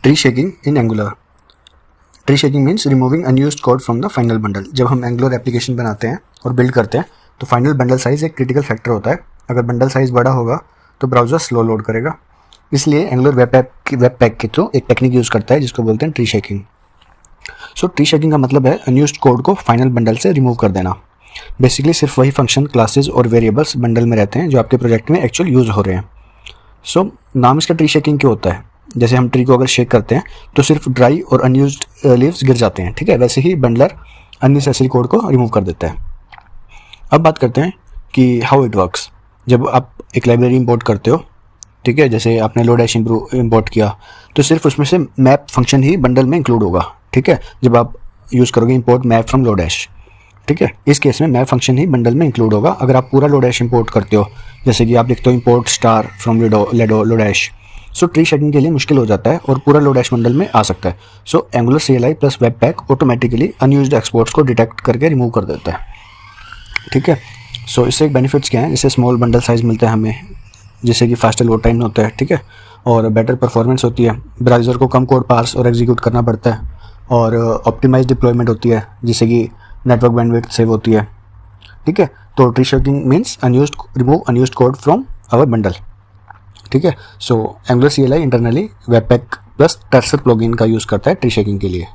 Tree shaking in angular. Tree shaking means removing unused code from the final bundle. जब हम angular application बनाते हैं और build करते हैं तो फाइनल बंडल साइज एक क्रिटिकल फैक्टर होता है। अगर बंडल साइज बड़ा होगा तो ब्राउज़र स्लो लोड करेगा, इसलिए एंगुलर वेब पैक के थ्रू एक टेक्निक यूज़ करता है जिसको बोलते हैं ट्री शेकिंग। सो ट्री शेकिंग का मतलब है अनयूज्ड कोड को फाइनल बंडल से रिमूव कर देना। बेसिकली सिर्फ वही फंक्शन, क्लासेज और वेरिएबल्स बंडल में रहते हैं जो आपके प्रोजेक्ट में एक्चुअल यूज़ हो रहे हैं। सो नाम इसका ट्री शेकिंग क्यों होता है? जैसे हम ट्री को अगर शेक करते हैं तो सिर्फ ड्राई और अनयूज्ड लीव्स गिर जाते हैं, ठीक है, वैसे ही बंडलर अननेसेसरी कोड को रिमूव कर देता है। अब बात करते हैं कि हाउ इट वर्क्स। जब आप एक लाइब्रेरी इंपोर्ट करते हो, ठीक है, जैसे आपने लोडैश इंपोर्ट किया तो सिर्फ उसमें से मैप फंक्शन ही बंडल में इंक्लूड होगा, ठीक है, जब आप यूज़ करोगे इंपोर्ट मैप फ्रॉम लोडैश, ठीक है, इस केस में मैप फंक्शन ही बंडल में इंक्लूड होगा। अगर आप पूरा लोडैश इंपोर्ट करते हो, जैसे कि आप लिखते हो import star from lodash, so tree shaking के लिए मुश्किल हो जाता है और पूरा लोडैश बंडल में आ सकता है। So Angular CLI plus webpack automatically unused exports को डिटेक्ट करके रिमूव कर देता है, ठीक है। सो इससे एक बेनिफिट्स क्या हैं? जैसे स्मॉल बंडल साइज़ मिलता है हमें, जैसे कि फास्टर लोड टाइम होता है, ठीक है, और बेटर परफॉर्मेंस होती है। ब्राउज़र को कम कोड पार्स और एग्जीक्यूट करना पड़ता है, और ऑप्टिमाइज डिप्लॉयमेंट होती है जिससे कि नेटवर्क बैंडविड्थ सेव होती है, ठीक है। तो tree shaking means remove unused code from our bundle, ठीक है। So Angular CLI internally webpack plus terser plugin का यूज़ करता है ट्री शेकिंग के लिए।